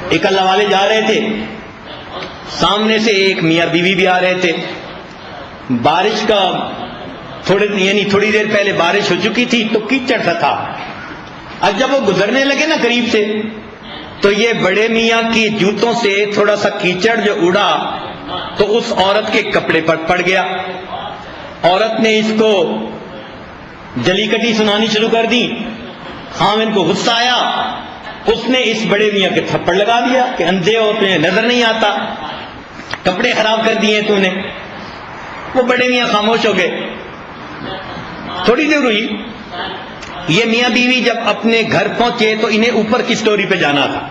ایک اللہ والے جا رہے تھے، سامنے سے ایک میاں بیوی بھی آ رہے تھے. بارش کا تھوڑی دیر پہلے بارش ہو چکی تھی تو کیچڑ سا تھا. اب جب وہ گزرنے لگے نا قریب سے تو یہ بڑے میاں کی جوتوں سے تھوڑا سا کیچڑ جو اڑا تو اس عورت کے کپڑے پر پڑ گیا. عورت نے اس کو جلی کٹی سنانی شروع کر دی. خاوند کو غصہ آیا، اس نے اس بڑے میاں کے تھپڑ لگا دیا کہ اندھے ہو، تمہیں نظر نہیں آتا، کپڑے خراب کر دیے تو نے. وہ بڑے میاں خاموش ہو گئے. تھوڑی دیر ہوئی، یہ میاں بیوی جب اپنے گھر پہنچے تو انہیں اوپر کی سٹوری پہ جانا تھا.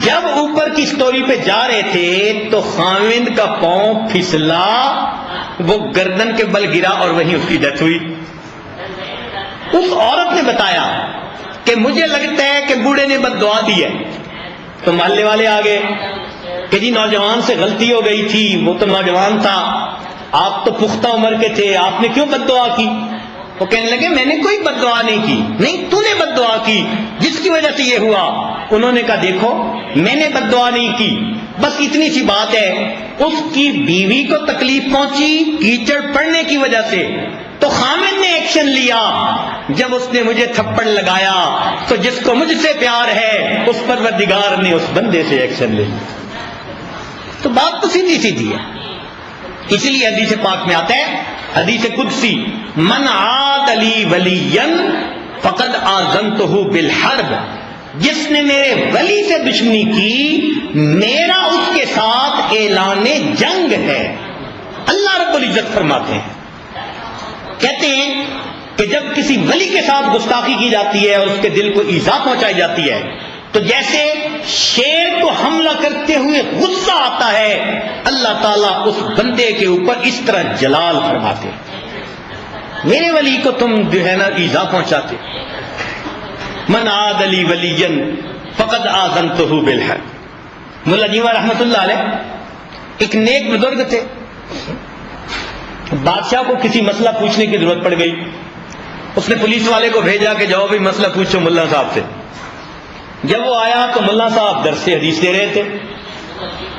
جب اوپر کی سٹوری پہ جا رہے تھے تو خاوند کا پاؤں پھسلا، وہ گردن کے بل گرا اور وہیں اس کی ڈیتھ ہوئی. اس عورت نے بتایا کہ مجھے لگتا ہے کہ بوڑھے نے بد دعا دی ہے. تو محلے والے آ گئے کہ جی نوجوان سے غلطی ہو گئی تھی، وہ تو نوجوان تھا، آپ تو پختہ عمر کے تھے، آپ نے کیوں بد دعا کی؟ وہ کہنے لگے میں نے کوئی بد دعا نہیں کی. نہیں، تو نے بد دعا کی جس کی وجہ سے یہ ہوا. انہوں نے کہا دیکھو میں نے بد دعا نہیں کی، بس اتنی سی بات ہے، اس کی بیوی کو تکلیف پہنچی کیچڑ پڑنے کی وجہ سے، تو خامد نے ایکشن لیا. جب اس نے مجھے تھپڑ لگایا تو جس کو مجھ سے پیار ہے اس پروردگار نے اس بندے سے ایکشن لے لیا. تو بات تو سیدھی سیدھی ہے. اس لیے حدیث پاک میں آتا ہے، حدیث قدسی، من عاد لی ولیا فقد آذنتہ بالحرب، جس نے میرے ولی سے دشمنی کی میرا اس کے ساتھ اعلان جنگ ہے. اللہ رب العزت فرماتے ہیں، کہتے ہیں کہ جب کسی ولی کے ساتھ گستاخی کی جاتی ہے اور اس کے دل کو ایذا پہنچائی جاتی ہے تو جیسے شیر کو حملہ کرتے ہوئے غصہ آتا ہے، اللہ تعالیٰ اس بندے کے اوپر اس طرح جلال فرماتے ہیں. میرے ولی کو تم جو ہے نا ایذا پہنچاتے. من عاد لی ولیا فقد آذنتہ بالحرب. ملا جیوا رحمۃ اللہ علیہ ایک نیک بزرگ تھے. بادشاہ کو کسی مسئلہ پوچھنے کی ضرورت پڑ گئی. اس نے پولیس والے کو بھیجا کہ جاؤ بھی مسئلہ پوچھو ملا صاحب سے. جب وہ آیا تو ملا صاحب درس حدیث دے رہے تھے.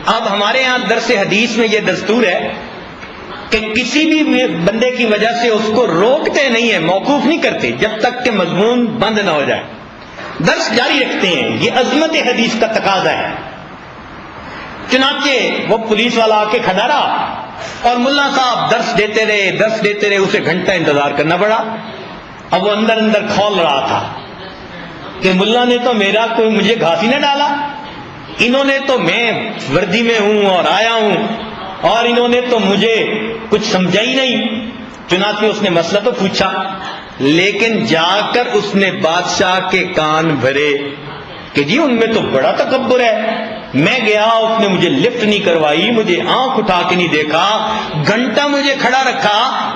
اب ہمارے ہاں درس حدیث میں یہ دستور ہے کہ کسی بھی بندے کی وجہ سے اس کو روکتے نہیں ہیں، موقوف نہیں کرتے جب تک کہ مضمون بند نہ ہو جائے، درس جاری رکھتے ہیں. یہ عظمت حدیث کا تقاضا ہے. چنانچہ وہ پولیس والا آ کے کھڑا رہا اور ملا صاحب درس دیتے رہے، اسے گھنٹہ انتظار کرنا پڑا. اب وہ اندر اندر کھول رہا تھا کہ ملا نے تو میرا کوئی مجھے گھاس ہی نہ ڈالا، انہوں نے تو میں وردی میں ہوں اور آیا ہوں اور انہوں نے تو مجھے کچھ سمجھا ہی نہیں. چنانچہ اس نے مسئلہ تو پوچھا، لیکن جا کر اس نے بادشاہ کے کان بھرے کہ جی ان میں تو بڑا تکبر ہے. میں گیا، اس نے مجھے لفٹ نہیں کروائی، مجھے آنکھ اٹھا کے نہیں دیکھا، گھنٹہ مجھے کھڑا رکھا.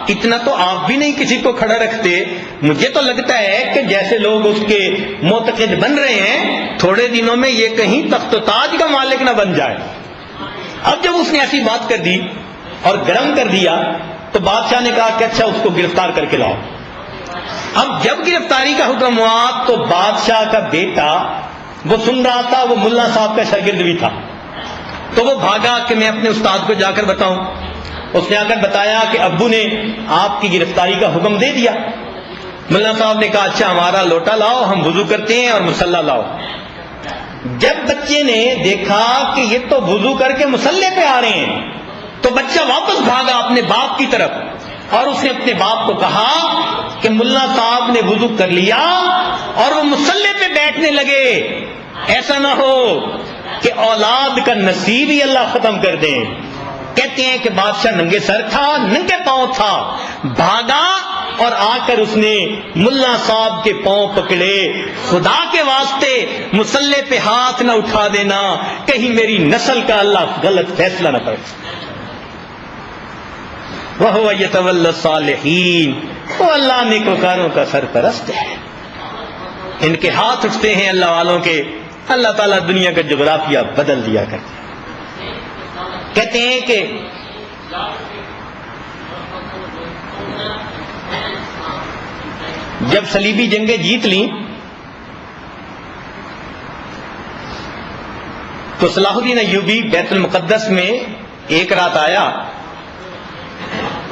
اتنا تو آپ بھی نہیں کسی کو کھڑا رکھتے. مجھے تو لگتا ہے کہ جیسے لوگ اس کے معتقد بن رہے ہیں تھوڑے دنوں میں یہ کہیں تخت و تاج کا مالک نہ بن جائے. اب جب اس نے ایسی بات کر دی اور گرم کر دیا تو بادشاہ نے کہا کہ اچھا اس کو گرفتار کر کے لاؤ. اب جب گرفتاری کا حکم ہوا تو بادشاہ کا بیٹا وہ سن رہا تھا، وہ ملا صاحب کا شاگرد بھی تھا، تو وہ بھاگا کہ میں اپنے استاد کو جا کر بتاؤں. اس نے آ کر بتایا کہ ابو نے آپ کی گرفتاری کا حکم دے دیا. ملا صاحب نے کہا اچھا ہمارا لوٹا لاؤ، ہم وضو کرتے ہیں، اور مصلی لاؤ. جب بچے نے دیکھا کہ یہ تو وضو کر کے مصلی پہ آ رہے ہیں تو بچہ واپس بھاگا اپنے باپ کی طرف اور اس نے اپنے باپ کو کہا کہ ملا صاحب نے وضو کر لیا اور وہ مصلی پہ بیٹھنے لگے، ایسا نہ ہو کہ اولاد کا نصیب ہی اللہ ختم کر دیں. کہتے ہیں کہ بادشاہ ننگے سر تھا، ننگے پاؤں تھا، بھاگا اور آ کر اس نے ملا صاحب کے پاؤں پکڑے. خدا کے واسطے مصلی پہ ہاتھ نہ اٹھا دینا، کہیں میری نسل کا اللہ غلط فیصلہ نہ کرے. وَهُوَ يَتَوَلَّى الصَّالِحِينَ، وہ اللہ نیکوکاروں کا سرپرست ہے. ان کے ہاتھ اٹھتے ہیں اللہ والوں کے، اللہ تعالیٰ دنیا کا جغرافیہ بدل دیا کرتے ہیں. کہتے ہیں کہ جب صلیبی جنگیں جیت لیں تو صلاح الدین ایوبی بیت المقدس میں ایک رات آیا.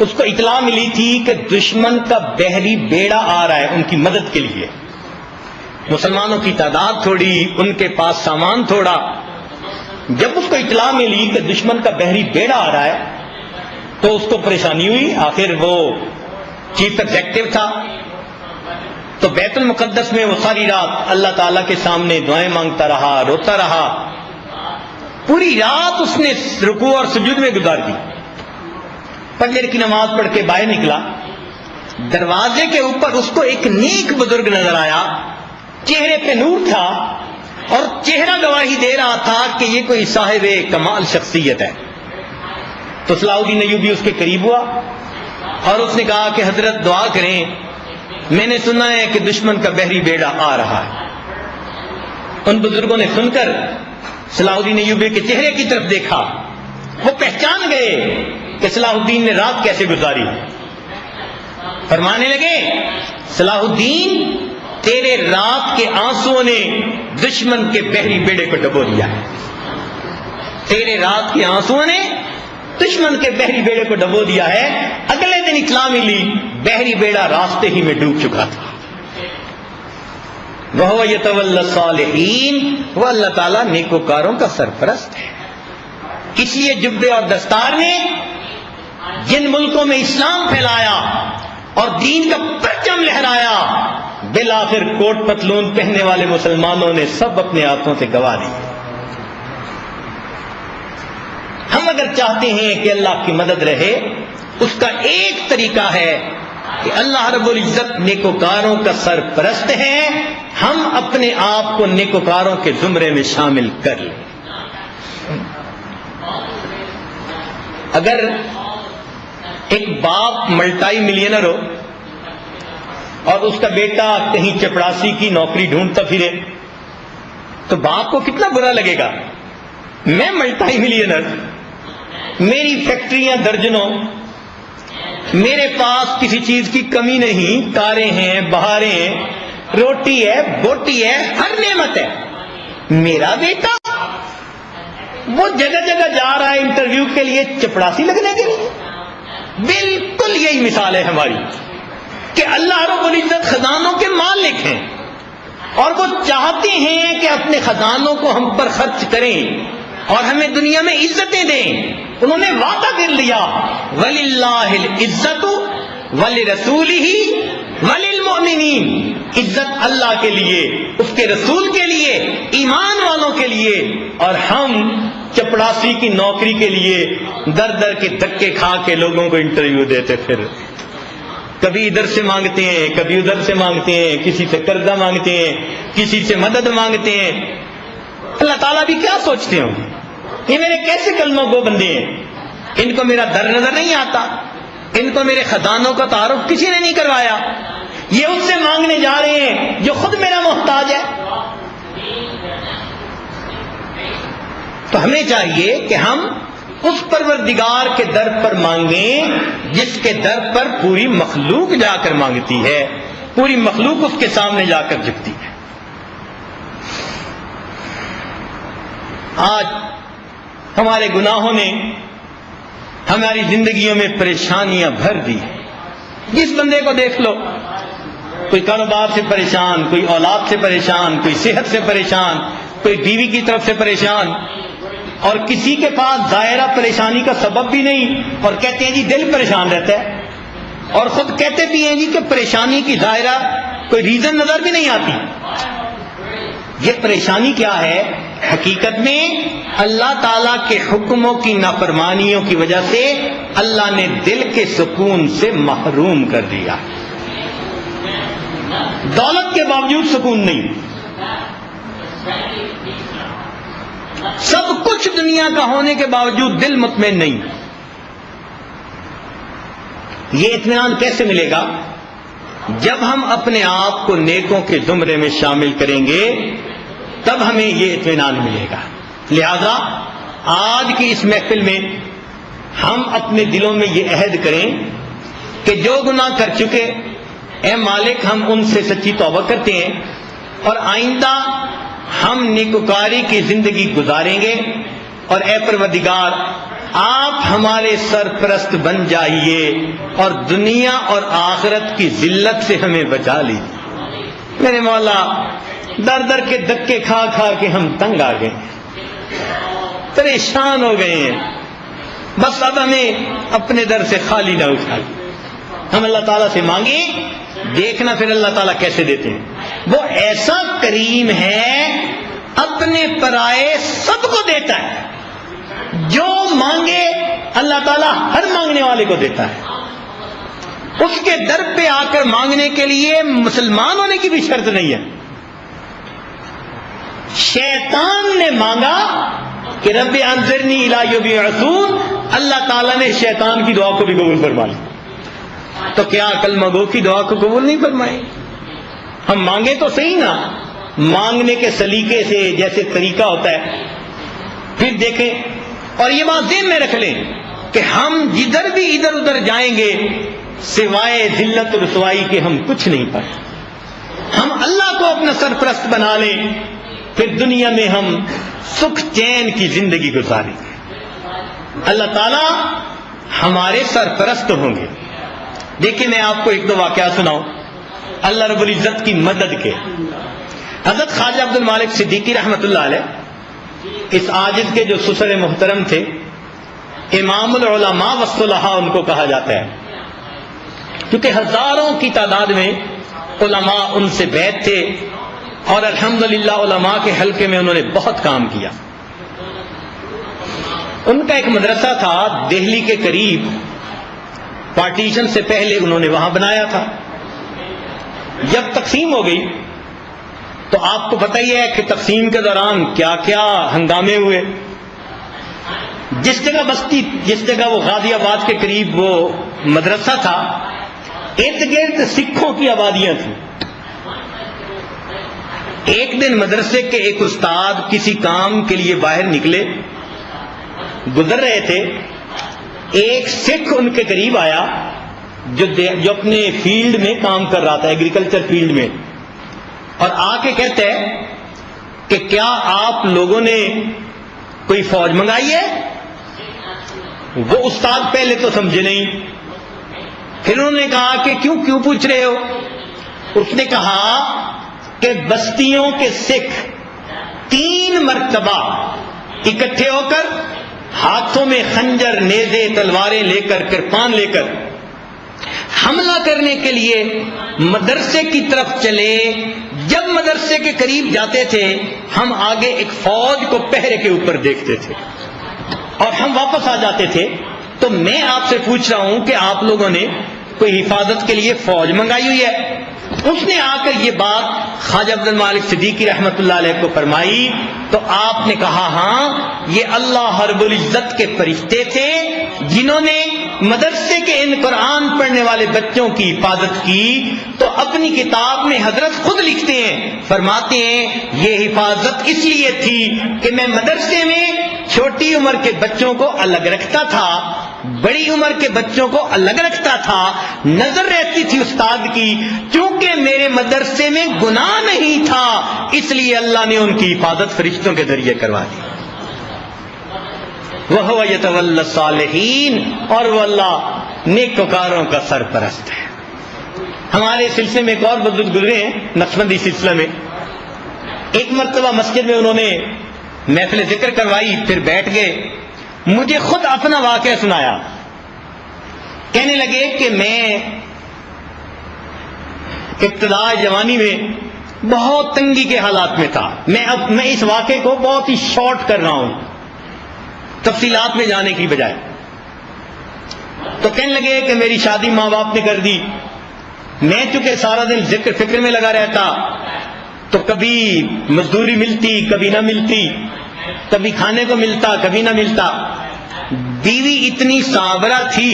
اس کو اطلاع ملی تھی کہ دشمن کا بحری بیڑا آ رہا ہے ان کی مدد کے لیے. مسلمانوں کی تعداد تھوڑی، ان کے پاس سامان تھوڑا. جب اس کو اطلاع ملی کہ دشمن کا بحری بیڑا آ رہا ہے تو اس کو پریشانی ہوئی. آخر وہ چیف ایگزیکٹو تھا، تو بیت المقدس میں وہ ساری رات اللہ تعالیٰ کے سامنے دعائیں مانگتا رہا، روتا رہا. پوری رات اس نے رکوع اور سجود میں گزار دی. فجر کی نماز پڑھ کے باہر نکلا. دروازے کے اوپر اس کو ایک نیک بزرگ نظر آیا، چہرے پہ نور تھا اور چہرہ گواہی دے رہا تھا کہ یہ کوئی صاحب کمال شخصیت ہے. تو صلاح الدین ایوبی اس کے قریب ہوا اور اس نے کہا کہ حضرت دعا کریں، میں نے سنا ہے کہ دشمن کا بحری بیڑا آ رہا ہے. ان بزرگوں نے سن کر صلاح الدین ایوبی کے چہرے کی طرف دیکھا. وہ پہچان گئے کہ صلاح الدین نے رات کیسے گزاری. فرمانے لگے صلاح الدین تیرے رات کے آنسوؤں نے دشمن کے بحری بیڑے کو ڈبو دیا ہے. تیرے رات کے آنسوؤں نے دشمن کے بحری بیڑے کو ڈبو دیا ہے. اگلے دن اطلاع ملی بحری بیڑا راستے ہی میں ڈوب چکا تھا. وَهُوَ يَتَوَلَّى الصَّالِحِينَ، وہ اللہ تعالیٰ نیکوکاروں کا سرپرست ہے. اس لیے جبے اور دستار نے جن ملکوں میں اسلام پھیلایا اور دین کا پرچم لہرایا، بالآخر کوٹ پتلون پہننے والے مسلمانوں نے سب اپنے ہاتھوں سے گوا دی. ہم اگر چاہتے ہیں کہ اللہ کی مدد رہے، اس کا ایک طریقہ ہے کہ اللہ رب العزت نیکوکاروں کا سرپرست ہے، ہم اپنے آپ کو نیکوکاروں کے زمرے میں شامل کر لیں. اگر ایک باپ ملٹائی ملینر ہو اور اس کا بیٹا کہیں چپڑاسی کی نوکری ڈھونڈتا پھرے تو باپ کو کتنا برا لگے گا. میں ملٹائی ملینر، میری فیکٹریاں درجنوں، میرے پاس کسی چیز کی کمی نہیں، کاریں ہیں، بہاریں ہیں، روٹی ہے، بوٹی ہے، ہر نعمت ہے. میرا بیٹا وہ جگہ جگہ جا رہا ہے انٹرویو کے لیے چپڑاسی لگنے کے لیے. بالکل یہی مثال ہے ہماری کہ اللہ رب العزت خزانوں کے مالک ہیں اور وہ چاہتے ہیں کہ اپنے خزانوں کو ہم پر خرچ کریں اور ہمیں دنیا میں عزتیں دیں. انہوں نے وعدہ کر لیا وَلِلَّهِ الْعِزَّةُ وَلِرَسُولِهِ وَلِلْمُؤْمِنِينَ، عزت اللہ کے لیے، اس کے رسول کے لیے، ایمان والوں کے لیے. اور ہم چپڑاسی کی نوکری کے لیے در در کے دھکے کھا کے لوگوں کو انٹرویو دیتے، پھر کبھی ادھر سے مانگتے ہیں، کبھی ادھر سے مانگتے ہیں، کسی سے قرضہ مانگتے ہیں، کسی سے مدد مانگتے ہیں. اللہ تعالیٰ بھی کیا سوچتے ہوں یہ میرے کیسے کلمہ گو بندے ہیں، ان کو میرا در نظر نہیں آتا، ان کو میرے خزانوں کا تعارف کسی نے نہیں کروایا، یہ اس سے مانگنے جا رہے ہیں جو خود میرا محتاج ہے. تو ہمیں چاہیے کہ ہم اس پروردگار کے در پر مانگیں جس کے در پر پوری مخلوق جا کر مانگتی ہے، پوری مخلوق اس کے سامنے جا کر جھکتی ہے. آج ہمارے گناہوں نے ہماری زندگیوں میں پریشانیاں بھر دی. جس بندے کو دیکھ لو، کوئی کاروبار سے پریشان، کوئی اولاد سے پریشان، کوئی صحت سے پریشان، کوئی بیوی کی طرف سے پریشان، اور کسی کے پاس ظاہرہ پریشانی کا سبب بھی نہیں اور کہتے ہیں جی دل پریشان رہتا ہے، اور خود کہتے بھی ہیں جی کہ پریشانی کی ظاہرہ کوئی ریزن نظر بھی نہیں آتی. یہ پریشانی کیا ہے؟ حقیقت میں اللہ تعالیٰ کے حکموں کی نافرمانیوں کی وجہ سے اللہ نے دل کے سکون سے محروم کر دیا. دولت کے باوجود سکون نہیں، سب کچھ دنیا کا ہونے کے باوجود دل مطمئن نہیں. یہ اطمینان کیسے ملے گا؟ جب ہم اپنے آپ کو نیکوں کے زمرے میں شامل کریں گے تب ہمیں یہ اطمینان ملے گا. لہذا آج کی اس محفل میں ہم اپنے دلوں میں یہ عہد کریں کہ جو گناہ کر چکے، اے مالک ہم ان سے سچی توبہ کرتے ہیں اور آئندہ ہم نیکوکاری کی زندگی گزاریں گے، اور اے پروردگار آپ ہمارے سرپرست بن جائیے اور دنیا اور آخرت کی ذلت سے ہمیں بچا لیجیے۔ میرے مولا، در در کے دھکے کھا کھا کے ہم تنگ آ گئے، پریشان ہو گئے ہیں، بس اب ہمیں اپنے در سے خالی نہ اٹھائیے۔ ہم اللہ تعالیٰ سے مانگیں، دیکھنا پھر اللہ تعالیٰ کیسے دیتے ہیں۔ وہ ایسا کریم ہے، اپنے پرائے سب کو دیتا ہے، جو مانگے اللہ تعالیٰ ہر مانگنے والے کو دیتا ہے۔ اس کے در پہ آ کر مانگنے کے لیے مسلمان ہونے کی بھی شرط نہیں ہے۔ شیطان نے مانگا کہ رب انظرنی الی یوم یبعثون، اللہ تعالیٰ نے شیطان کی دعا کو بھی قبول فرما لی، تو کیا کلمہ گو کی دعا کو قبول نہیں فرمائے؟ ہم مانگے تو صحیح نا، مانگنے کے سلیقے سے جیسے طریقہ ہوتا ہے۔ پھر دیکھیں، اور یہ بات ذہن میں رکھ لیں کہ ہم جدھر بھی ادھر ادھر جائیں گے سوائے ذلت و رسوائی کے ہم کچھ نہیں پائیں۔ ہم اللہ کو اپنا سرپرست بنا لیں، پھر دنیا میں ہم سکھ چین کی زندگی گزاریں گے، اللہ تعالیٰ ہمارے سرپرست ہوں گے۔ دیکھیں، میں آپ کو ایک دو واقعہ سناؤں اللہ رب العزت کی مدد کے۔ حضرت خواجہ عبد المالک صدیقی رحمۃ اللہ علیہ، اس عاجز کے جو سسر محترم تھے، امام العلماء والصلحاء ان کو کہا جاتا ہے، کیونکہ ہزاروں کی تعداد میں علماء ان سے بیعت تھے، اور الحمدللہ علماء کے حلقے میں انہوں نے بہت کام کیا۔ ان کا ایک مدرسہ تھا دہلی کے قریب، پارٹیشن سے پہلے انہوں نے وہاں بنایا تھا۔ جب تقسیم ہو گئی تو آپ کو پتہ ہی ہے کہ تقسیم کے دوران کیا کیا ہنگامے ہوئے۔ جس جگہ بستی، جس جگہ وہ غازی آباد کے قریب وہ مدرسہ تھا، ارد گرد سکھوں کی آبادیاں تھیں۔ ایک دن مدرسے کے ایک استاد کسی کام کے لیے باہر نکلے، گزر رہے تھے، ایک سکھ ان کے قریب آیا جو اپنے فیلڈ میں کام کر رہا تھا، ایگریکلچر فیلڈ میں، اور آ کے کہتے ہیں کہ کیا آپ لوگوں نے کوئی فوج منگائی ہے؟ وہ استاد پہلے تو سمجھے نہیں، پھر انہوں نے کہا کہ کیوں پوچھ رہے ہو؟ اس نے کہا کہ بستیوں کے سکھ 3 مرتبہ اکٹھے ہو کر ہاتھوں میں خنجر، نیزے، تلواریں لے کر، کرپان لے کر حملہ کرنے کے لیے مدرسے کی طرف چلے۔ جب مدرسے کے قریب جاتے تھے، ہم آگے ایک فوج کو پہرے کے اوپر دیکھتے تھے اور ہم واپس آ جاتے تھے۔ تو میں آپ سے پوچھ رہا ہوں کہ آپ لوگوں نے کوئی حفاظت کے لیے فوج منگائی ہوئی ہے؟ اس نے آ کر یہ بات خواجہ عبد المالک صدیقی رحمۃ اللہ علیہ کو فرمائی، تو آپ نے کہا ہاں، یہ اللہ رب العزت کے فرشتے تھے جنہوں نے مدرسے کے ان قرآن پڑھنے والے بچوں کی حفاظت کی۔ تو اپنی کتاب میں حضرت خود لکھتے ہیں، فرماتے ہیں یہ حفاظت اس لیے تھی کہ میں مدرسے میں چھوٹی عمر کے بچوں کو الگ رکھتا تھا، بڑی عمر کے بچوں کو الگ رکھتا تھا، نظر رہتی تھی استاد کی، چونکہ میرے مدرسے میں گناہ نہیں تھا، اس لیے اللہ نے ان کی حفاظت فرشتوں کے ذریعے کروا دی۔ وَهُوَ يَتَوَلَّى الصَّالِحِينَ، اور وہ اللہ نیکوکاروں کا سرپرست ہے۔ ہمارے سلسلے میں ایک اور بزرگ گزرے ہیں، نقشبندی سلسلہ میں، ایک مرتبہ مسجد میں انہوں نے محفل ذکر کروائی، پھر بیٹھ گئے، مجھے خود اپنا واقعہ سنایا۔ کہنے لگے کہ میں ابتدائی جوانی میں بہت تنگی کے حالات میں تھا، میں اس واقعے کو بہت ہی شارٹ کر رہا ہوں تفصیلات میں جانے کی بجائے۔ تو کہنے لگے کہ میری شادی ماں باپ نے کر دی، میں چونکہ سارا دن ذکر فکر میں لگا رہتا، تو کبھی مزدوری ملتی کبھی نہ ملتی، کبھی کھانے کو ملتا کبھی نہ ملتا۔ بیوی اتنی صابرہ تھی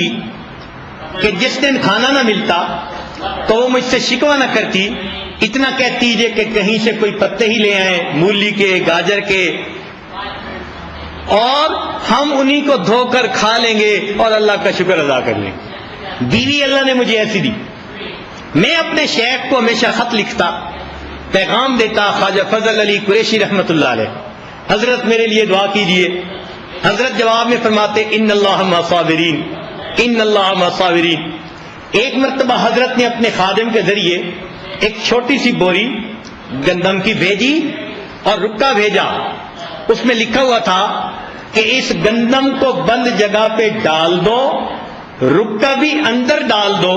کہ جس دن کھانا نہ ملتا تو وہ مجھ سے شکوہ نہ کرتی، اتنا کہتی ہے کہ کہیں سے کوئی پتے ہی لے آئیں، مولی کے، گاجر کے، اور ہم انہی کو دھو کر کھا لیں گے اور اللہ کا شکر ادا کر لیں گے۔ بیوی اللہ نے مجھے ایسی دی۔ میں اپنے شیخ کو ہمیشہ خط لکھتا پیغام دیتا خواجہ فضل علی قریشی رحمۃ اللہ علیہ، حضرت میرے لیے دعا کیجئے۔ حضرت جواب میں فرماتے ان اللہ مع الصابرین، ان اللہ مع الصابرین۔ ایک مرتبہ حضرت نے اپنے خادم کے ذریعے ایک چھوٹی سی بوری گندم کی بھیجی اور رکا بھیجا، اس میں لکھا ہوا تھا کہ اس گندم کو بند جگہ پہ ڈال دو، رکا بھی اندر ڈال دو،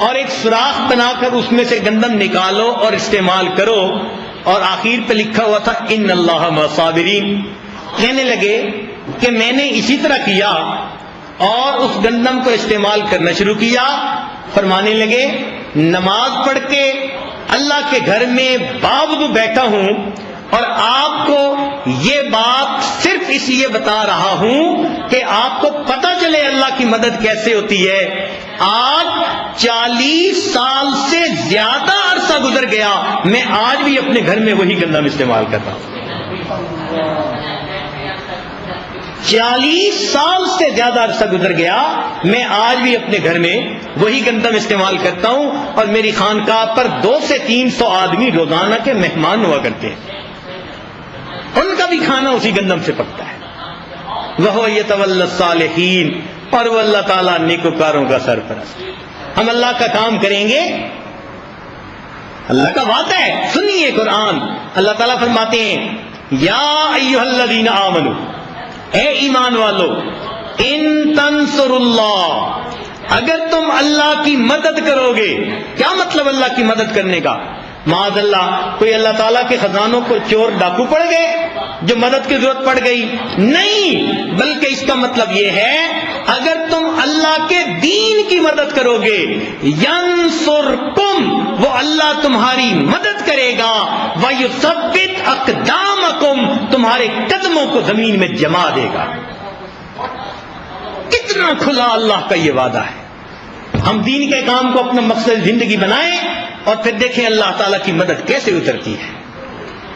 اور ایک سوراخ بنا کر اس میں سے گندم نکالو اور استعمال کرو، اور آخر پہ لکھا ہوا تھا ان اللہ مع الصابرین۔ کہنے لگے کہ میں نے اسی طرح کیا اور اس گندم کو استعمال کرنا شروع کیا۔ فرمانے لگے نماز پڑھ کے اللہ کے گھر میں باوضو بیٹھا ہوں اور آپ کو یہ بات صرف اس لیے بتا رہا ہوں کہ آپ کو پتہ چلے اللہ کی مدد کیسے ہوتی ہے۔ آج 40 سال سے زیادہ عرصہ گزر گیا، میں آج بھی اپنے گھر میں وہی گندم استعمال کرتا ہوں۔ 40 سال سے زیادہ عرصہ گزر گیا، میں آج بھی اپنے گھر میں وہی گندم استعمال کرتا ہوں، اور میری خانقاہ پر 200 سے 300 آدمی روزانہ کے مہمان ہوا کرتے ہیں، ان کا بھی کھانا اسی گندم سے پکتا ہے۔ وَهُوَ يَتَوَلَّى الصَّالِحِينَ، اور وہ اللہ تعالیٰ نیکوکاروں کا سرپرست۔ ہم اللہ کا کام کریں گے، اللہ کا وعدہ ہے۔ سنیے قرآن، اللہ تعالیٰ فرماتے ہیں یا ایھا الذین آمنوا، اے ایمان والو، ان تنصروا اللہ، اگر تم اللہ کی مدد کرو گے۔ کیا مطلب اللہ کی مدد کرنے کا؟ معاذ اللہ کوئی اللہ تعالیٰ کے خزانوں کو چور ڈاکو پڑ گئے جو مدد کی ضرورت پڑ گئی؟ نہیں، بلکہ اس کا مطلب یہ ہے اگر تم اللہ کے دین کی مدد کرو گے، ینصرکم، وہ اللہ تمہاری مدد کرے گا، ویثبت اقدامکم، تمہارے قدموں کو زمین میں جما دے گا۔ کتنا کھلا اللہ کا یہ وعدہ ہے۔ ہم دین کے کام کو اپنا مقصد زندگی بنائیں اور پھر دیکھیں اللہ تعالیٰ کی مدد کیسے اترتی ہے۔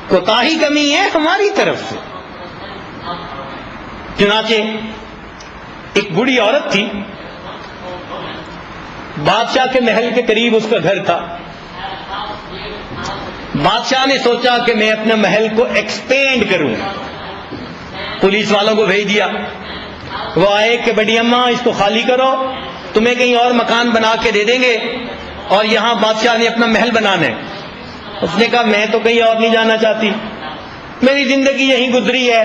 کوتاہی کمی ہے ہماری طرف سے۔ چنانچہ ایک بوڑھی عورت تھی، بادشاہ کے محل کے قریب اس کا گھر تھا۔ بادشاہ نے سوچا کہ میں اپنا محل کو ایکسپینڈ کروں، پولیس والوں کو بھیج دیا۔ وہ آئے کہ بڑی اماں اس کو خالی کرو، تمہیں کہیں اور مکان بنا کے دے دیں گے، اور یہاں بادشاہ نے اپنا محل بنانا ہے۔ اس نے کہا میں تو کہیں اور نہیں جانا چاہتی، میری زندگی یہیں گزری ہے،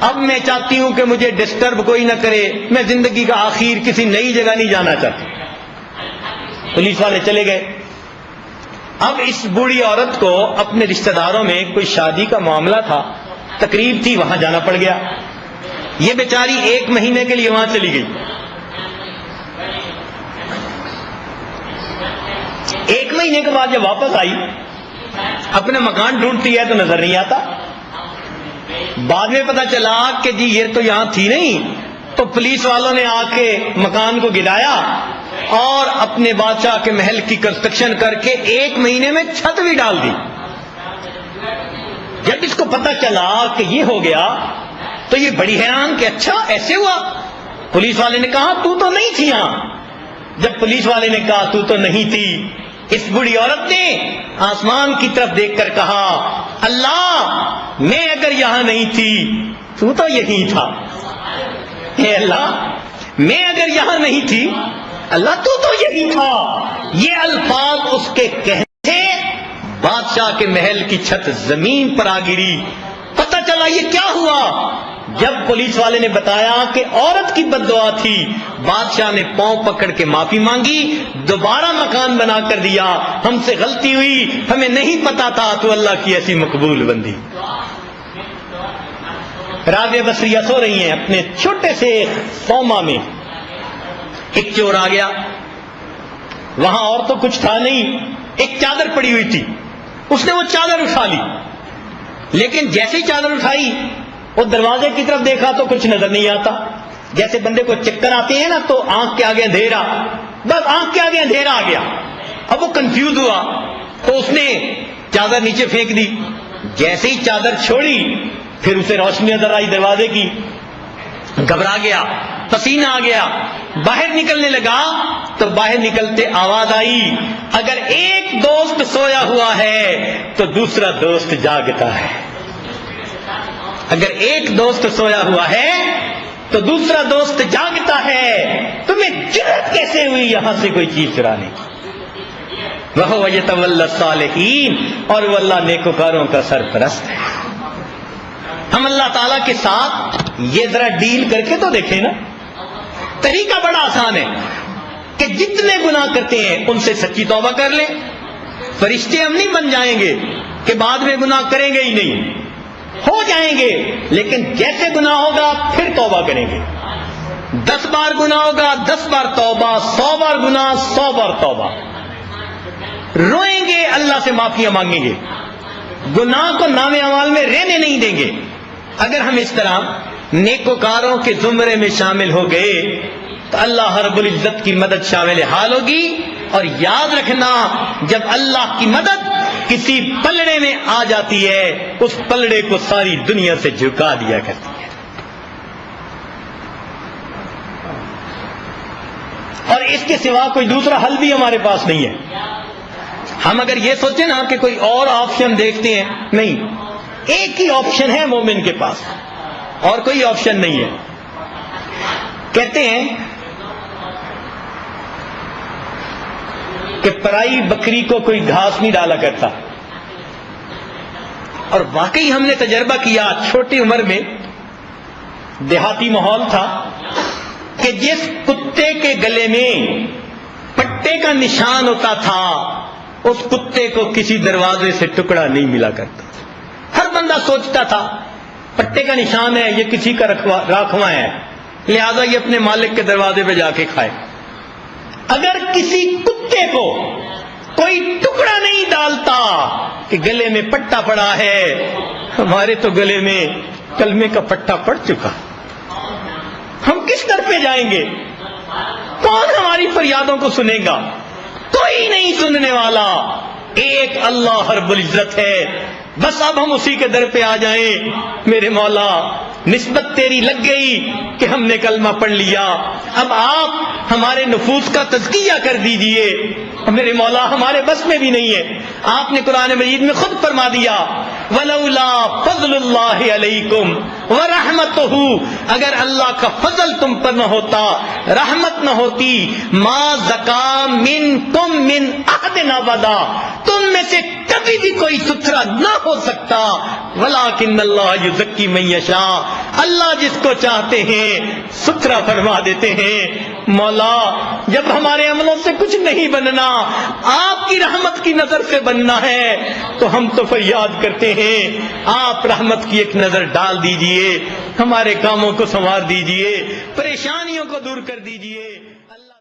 اب میں چاہتی ہوں کہ مجھے ڈسٹرب کوئی نہ کرے، میں زندگی کا آخر کسی نئی جگہ نہیں جانا چاہتی۔ پولیس والے چلے گئے۔ اب اس بوڑھی عورت کو اپنے رشتہ داروں میں کوئی شادی کا معاملہ تھا، تقریب تھی، وہاں جانا پڑ گیا۔ یہ بیچاری 1 مہینے کے لیے وہاں چلی گئی۔ 1 مہینے کے بعد جب واپس آئی، اپنا مکان ڈھونڈتی ہے تو نظر نہیں آتا۔ بعد میں پتا چلا کہ جی یہ تو یہاں تھی نہیں، تو پولیس والوں نے آ کے مکان کو گرایا اور اپنے بادشاہ کے محل کی کنسٹرکشن کر کے 1 مہینے میں چھت بھی ڈال دی۔ جب اس کو پتا چلا کہ یہ ہو گیا تو یہ بڑی حیران کہ اچھا ایسے ہوا۔ پولیس والے نے کہا تو نہیں تھی یہاں۔ جب پولیس والے نے کہا تو نہیں تھی، اس بڑی عورت نے آسمان کی طرف دیکھ کر کہا اللہ میں اگر یہاں نہیں تھی تو یہی تھا۔ اے اللہ میں اگر یہاں نہیں تھی، اللہ تو یہی تھا۔ یہ الفاظ اس کے کہتے بادشاہ کے محل کی چھت زمین پر آ گری۔ پتہ چلا یہ کیا ہوا؟ جب پولیس والے نے بتایا کہ عورت کی بد دعا تھی، بادشاہ نے پاؤں پکڑ کے معافی مانگی، دوبارہ مکان بنا کر دیا۔ ہم سے غلطی ہوئی، ہمیں نہیں پتا تھا، تو اللہ کی ایسی مقبول بندی۔ رابعہ بصریہ سو رہی ہیں اپنے چھوٹے سے صومعہ میں، ایک چور آ گیا، وہاں اور تو کچھ تھا نہیں، ایک چادر پڑی ہوئی تھی، اس نے وہ چادر اٹھا لی، لیکن جیسے ہی چادر اٹھائی وہ دروازے کی طرف دیکھا تو کچھ نظر نہیں آتا۔ جیسے بندے کو چکر آتے ہیں نا تو آنکھ کے آگے اندھیرا، بس آنکھ کے آگے اندھیرا آ گیا۔ اب وہ کنفیوز ہوا تو اس نے چادر نیچے پھینک دی۔ جیسے ہی چادر چھوڑی پھر اسے روشنی نظر آئی دروازے کی، گھبرا گیا، پسینہ آ گیا، باہر نکلنے لگا تو باہر نکلتے آواز آئی، اگر ایک دوست سویا ہوا ہے تو دوسرا دوست جاگتا ہے، اگر ایک دوست سویا ہوا ہے تو دوسرا دوست جاگتا ہے، تمہیں جرأت کیسے ہوئی یہاں سے کوئی چیز چرانے کی؟ وَهُوَ يَتَوَلَّى الصَّالِحِينَ، اور وہ اللہ نیکوکاروں کا سرپرست ہے۔ ہم اللہ تعالیٰ کے ساتھ یہ ذرا ڈیل کر کے تو دیکھیں نا، طریقہ بڑا آسان ہے کہ جتنے گناہ کرتے ہیں ان سے سچی توبہ کر لیں۔ فرشتے ہم نہیں بن جائیں گے کہ بعد میں گناہ کریں گے ہی نہیں، ہو جائیں گے، لیکن جیسے گناہ ہوگا پھر توبہ کریں گے۔ 10 بار گناہ ہوگا 10 بار توبہ، 100 بار گناہ 100 بار توبہ، روئیں گے، اللہ سے معافیاں مانگیں گے، گناہ کو نام اعمال میں رہنے نہیں دیں گے۔ اگر ہم اس طرح نیکوکاروں کے زمرے میں شامل ہو گئے تو اللہ رب العزت کی مدد شامل حال ہوگی۔ اور یاد رکھنا، جب اللہ کی مدد کسی پلڑے میں آ جاتی ہے اس پلڑے کو ساری دنیا سے جھکا دیا کرتی ہے۔ اور اس کے سوا کوئی دوسرا حل بھی ہمارے پاس نہیں ہے۔ ہم اگر یہ سوچیں نا کہ کوئی اور آپشن دیکھتے ہیں، نہیں، ایک ہی آپشن ہے مومن کے پاس، اور کوئی آپشن نہیں ہے۔ کہتے ہیں کہ پرائی بکری کو کوئی گھاس نہیں ڈالا کرتا، اور واقعی ہم نے تجربہ کیا، چھوٹی عمر میں دیہاتی ماحول تھا کہ جس کتے کے گلے میں پٹے کا نشان ہوتا تھا اس کتے کو کسی دروازے سے ٹکڑا نہیں ملا کرتا۔ ہر بندہ سوچتا تھا پٹے کا نشان ہے، یہ کسی کا راکھواں ہے، لہذا یہ اپنے مالک کے دروازے پہ جا کے کھائے۔ اگر کسی کتے کو کوئی ٹکڑا نہیں ڈالتا کہ گلے میں پٹا پڑا ہے، ہمارے تو گلے میں کلمے کا پٹا پڑ چکا، ہم کس در پہ جائیں گے؟ کون ہماری فریادوں کو سنے گا؟ کوئی نہیں سننے والا، ایک اللہ رب العزت ہے۔ بس اب ہم اسی کے در پہ آ جائیں، میرے مولا نسبت تیری لگ گئی کہ ہم نے کلمہ پڑھ لیا، اب آپ ہمارے نفوس کا تزکیہ کر دیجئے۔ میرے مولا ہمارے بس میں بھی نہیں ہے۔ آپ نے قرآن مجید میں خود فرما دیا، وَلَوْلَا فَضْلُ اللَّهِ عَلَيْكُمْ وَرَحْمَتُهُ، اگر اللہ کا فضل تم پر نہ ہوتا، رحمت نہ ہوتی، مَا زَكَا مِنْكُمْ مِنْ أَحَدٍ أَبَدًا، تم میں سے کبھی بھی کوئی ستھرا نہ ہو سکتا، وَلَٰكِنَّ اللَّهَ يُزَكِّي مَن يَشَاءُ، اللہ جس کو چاہتے ہیں ستھرا فرما دیتے ہیں۔ مولا جب ہمارے عملوں سے کچھ نہیں بننا، آپ کی رحمت کی نظر سے بننا ہے، تو ہم تو فریاد کرتے ہیں آپ رحمت کی ایک نظر ڈال دیجئے، ہمارے کاموں کو سنوار دیجئے، پریشانیوں کو دور کر دیجئے۔ اللہ